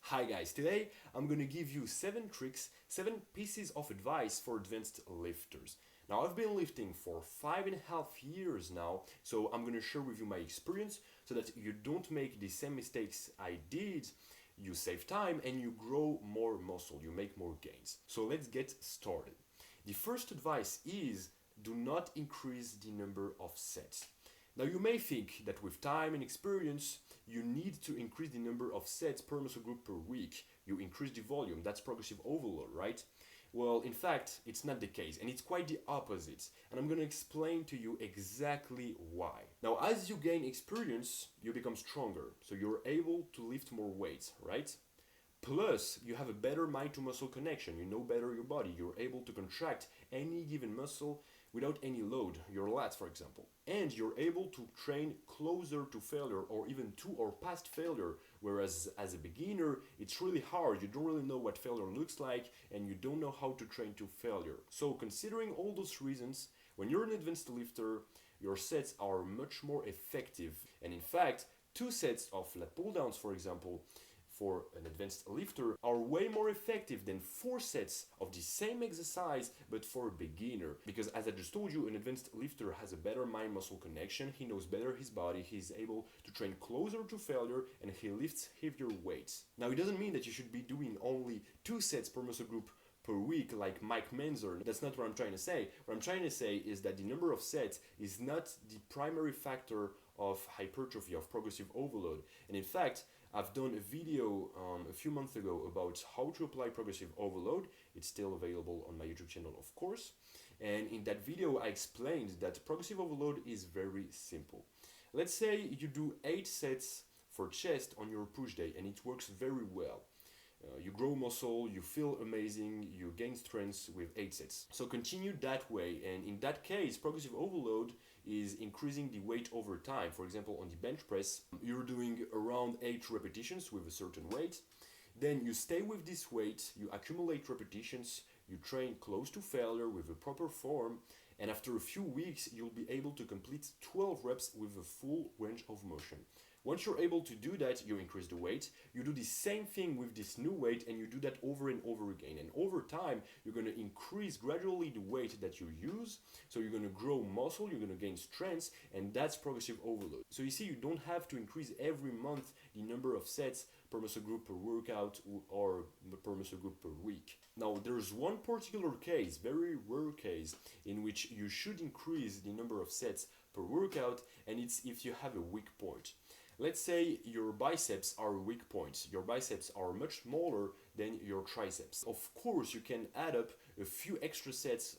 Hi guys, today I'm gonna give you 7 tricks, 7 pieces of advice for advanced lifters. Now I've been lifting for 5.5 years now, so I'm gonna share with you my experience so that you don't make the same mistakes I did, you save time and you grow more muscle, you make more gains. So let's get started. The first advice is do not increase the number of sets. Now you may think that with time and experience, you need to increase the number of sets per muscle group per week. You increase the volume, that's progressive overload, right? Well, in fact, it's not the case, and it's quite the opposite. And I'm gonna explain to you exactly why. Now, as you gain experience, you become stronger, so you're able to lift more weights, right? Plus, you have a better mind to muscle connection. You know better your body. You're able to contract any given muscle without any load, your lats, for example. And you're able to train closer to failure or even to or past failure. Whereas as a beginner, it's really hard. You don't really know what failure looks like and you don't know how to train to failure. So, considering all those reasons, when you're an advanced lifter, your sets are much more effective. And in fact, 2 sets of lat pull downs, for example, for an advanced lifter are way more effective than 4 sets of the same exercise but for a beginner, because as I just told you, an advanced lifter has a better mind muscle connection, he knows better his body, he's able to train closer to failure, and he lifts heavier weights. Now it doesn't mean that you should be doing only 2 sets per muscle group per week like Mike Menzer. That's not what I'm trying to say. What I'm trying to say is that the number of sets is not the primary factor of hypertrophy, of progressive overload. And in fact, I've done a video a few months ago about how to apply progressive overload. It's still available on my YouTube channel, of course. And in that video, I explained that progressive overload is very simple. Let's say you do 8 sets for chest on your push day and it works very well. You grow muscle, you feel amazing, you gain strength with 8 sets. So continue that way, and in that case, progressive overload is increasing the weight over time. For example, on the bench press, you're doing around 8 repetitions with a certain weight. Then you stay with this weight, you accumulate repetitions, you train close to failure with a proper form, and after a few weeks, you'll be able to complete 12 reps with a full range of motion. Once you're able to do that, you increase the weight, you do the same thing with this new weight, and you do that over and over again. And over time, you're going to increase gradually the weight that you use. So you're going to grow muscle, you're going to gain strength, and that's progressive overload. So you see, you don't have to increase every month the number of sets per muscle group per workout or per muscle group per week. Now, there's one particular case, very rare case, in which you should increase the number of sets per workout, and it's if you have a weak point. Let's say your biceps are weak points. Your biceps are much smaller than your triceps. Of course, you can add up a few extra sets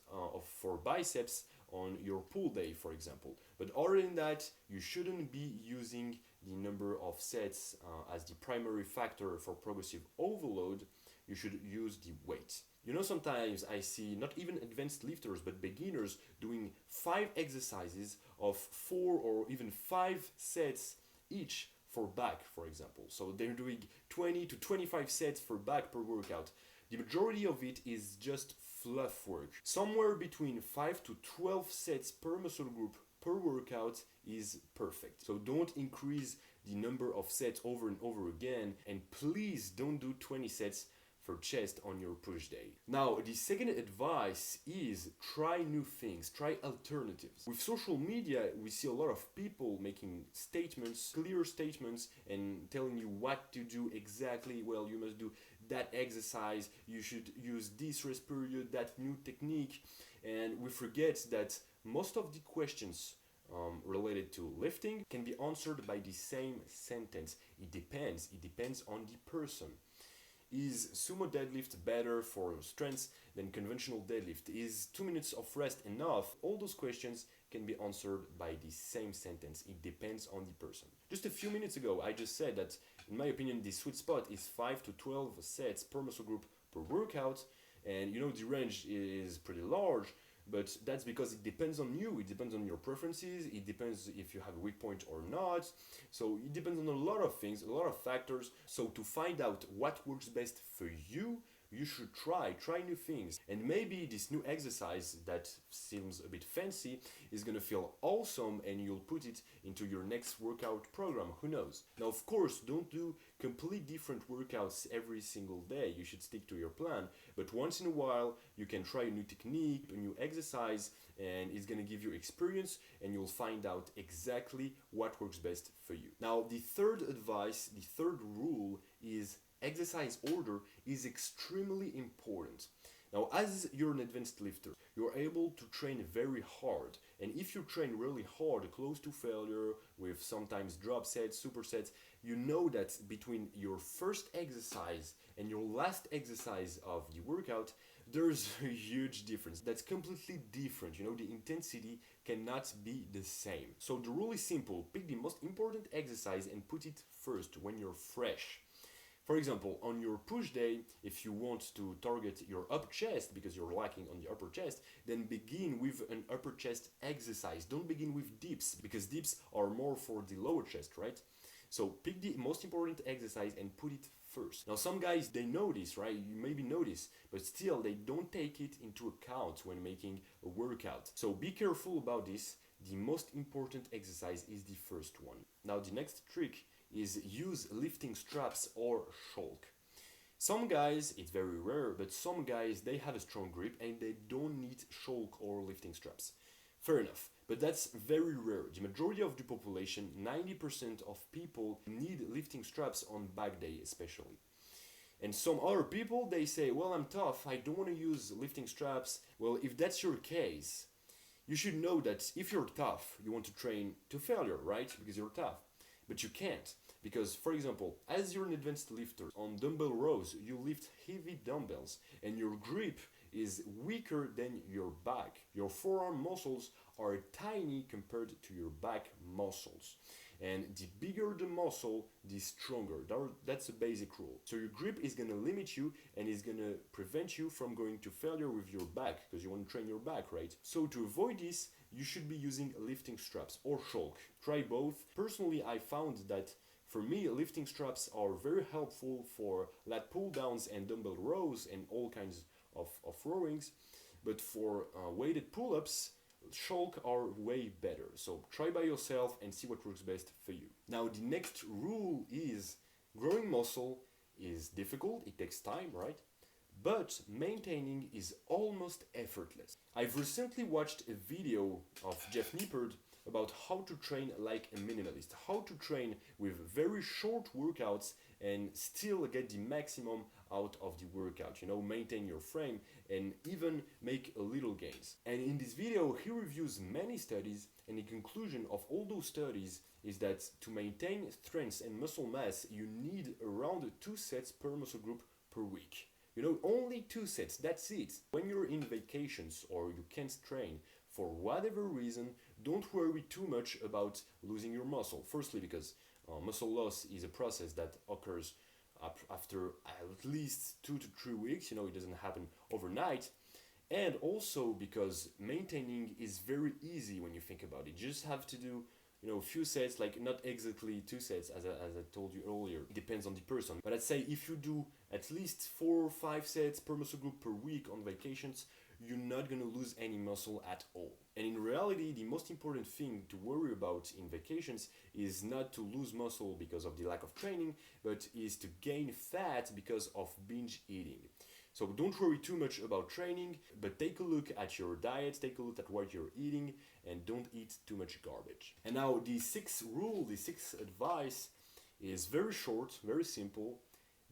for biceps on your pull day, for example. But other than that, you shouldn't be using the number of sets as the primary factor for progressive overload. You should use the weight. You know, sometimes I see not even advanced lifters, but beginners doing 5 exercises of 4 or even 5 sets each for back, for example. So they're doing 20 to 25 sets for back per workout. The majority of it is just fluff work. Somewhere between 5 to 12 sets per muscle group per workout is perfect. So don't increase the number of sets over and over again, and please don't do 20 sets for chest on your push day. Now, the second advice is try new things, try alternatives. With social media, we see a lot of people making statements, clear statements, and telling you what to do exactly. Well, you must do that exercise, you should use this rest period, that new technique, and we forget that most of the questions related to lifting can be answered by the same sentence. It depends on the person. Is sumo deadlift better for strength than conventional deadlift? Is 2 minutes of rest enough? All those questions can be answered by the same sentence. It depends on the person. Just a few minutes ago, I just said that, in my opinion, the sweet spot is 5 to 12 sets per muscle group per workout. And you know, the range is pretty large, but that's because it depends on you, it depends on your preferences, it depends if you have a weak point or not. So it depends on a lot of things, a lot of factors. So to find out what works best for you, you should try new things. And maybe this new exercise that seems a bit fancy is gonna feel awesome and you'll put it into your next workout program, who knows. Now of course, don't do complete different workouts every single day, you should stick to your plan, but once in a while you can try a new technique, a new exercise, and it's gonna give you experience and you'll find out exactly what works best for you. Now the third advice, the third rule is exercise order is extremely important. Now, as you're an advanced lifter, you're able to train very hard. And if you train really hard, close to failure, with sometimes drop sets, supersets, you know that between your first exercise and your last exercise of the workout, there's a huge difference. That's completely different. You know, the intensity cannot be the same. So the rule is simple. Pick the most important exercise and put it first when you're fresh. For example, on your push day, if you want to target your upper chest because you're lacking on the upper chest, then begin with an upper chest exercise. Don't begin with dips because dips are more for the lower chest, right? So pick the most important exercise and put it first. Now some guys, they know this, right? You maybe know this, but still they don't take it into account when making a workout. So be careful about this. The most important exercise is the first one. Now the next trick is use lifting straps or shulk. Some guys, it's very rare, but some guys, they have a strong grip and they don't need shulk or lifting straps. Fair enough, but that's very rare. The majority of the population, 90% of people, need lifting straps on back day especially. And some other people, they say, well, I'm tough, I don't want to use lifting straps. Well, if that's your case, you should know that if you're tough, you want to train to failure, right? Because you're tough. But you can't, because for example, as you're an advanced lifter, on dumbbell rows, you lift heavy dumbbells and your grip is weaker than your back. Your forearm muscles are tiny compared to your back muscles. And the bigger the muscle, the stronger. That's a basic rule. So your grip is going to limit you and is going to prevent you from going to failure with your back, because you want to train your back, right? So to avoid this, you should be using lifting straps or shulk. Try both. Personally, I found that for me, lifting straps are very helpful for lat pull downs and dumbbell rows and all kinds of rowings. But for weighted pull-ups, shulk are way better. So try by yourself and see what works best for you. Now the next rule is growing muscle is difficult, it takes time, right? But maintaining is almost effortless. I've recently watched a video of Jeff Nippard about how to train like a minimalist, how to train with very short workouts and still get the maximum out of the workout, you know, maintain your frame and even make a little gains. And in this video, he reviews many studies, and the conclusion of all those studies is that to maintain strength and muscle mass, you need around 2 sets per muscle group per week. You know, only 2 sets, that's it. When you're in vacations or you can't train for whatever reason, don't worry too much about losing your muscle. Firstly, because muscle loss is a process that occurs after at least 2 to 3 weeks. You know, it doesn't happen overnight. And also because maintaining is very easy when you think about it. You just have to do, you know, a few sets, like not exactly 2 sets as I told you earlier. It depends on the person. But I'd say if you do at least 4 or 5 sets per muscle group per week on vacations, you're not going to lose any muscle at all. And in reality, the most important thing to worry about in vacations is not to lose muscle because of the lack of training, but is to gain fat because of binge eating. So don't worry too much about training, but take a look at your diet, take a look at what you're eating, and don't eat too much garbage. And now the 6th rule, the 6th advice is very short, very simple.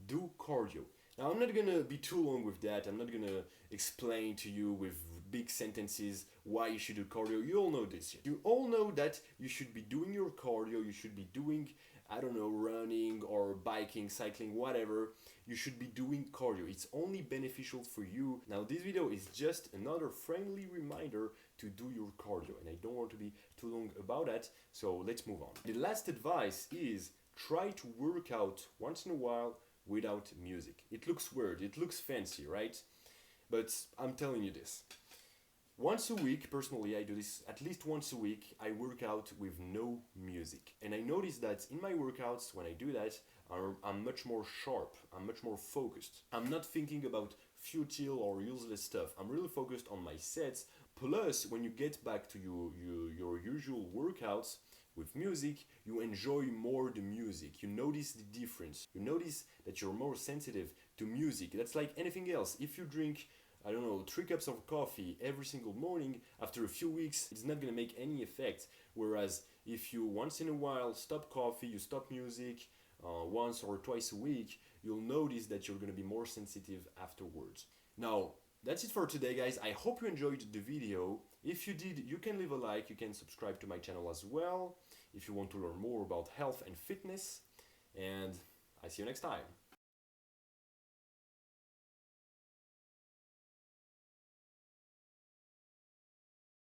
Do cardio. Now I'm not gonna be too long with that. I'm not gonna explain to you with big sentences why you should do cardio. You all know this. You all know that you should be doing your cardio. You should be doing, I don't know, running or biking, cycling, whatever. You should be doing cardio. It's only beneficial for you. Now this video is just another friendly reminder to do your cardio, and I don't want to be too long about that, so let's move on. The last advice is try to work out once in a while without music. It looks weird, it looks fancy, right? But I'm telling you this. Once a week, personally, I do this at least once a week, I work out with no music. And I notice that in my workouts, when I do that, I'm much more sharp, I'm much more focused. I'm not thinking about futile or useless stuff. I'm really focused on my sets. Plus, when you get back to your usual workouts with music, you enjoy more the music. You notice the difference. You notice that you're more sensitive to music. That's like anything else. If you drink, I don't know, 3 cups of coffee every single morning, after a few weeks, it's not gonna make any effect. Whereas if you once in a while stop coffee, you stop music once or twice a week, you'll notice that you're gonna be more sensitive afterwards. Now, that's it for today, guys. I hope you enjoyed the video. If you did, you can leave a like, you can subscribe to my channel as well if you want to learn more about health and fitness. And I see you next time.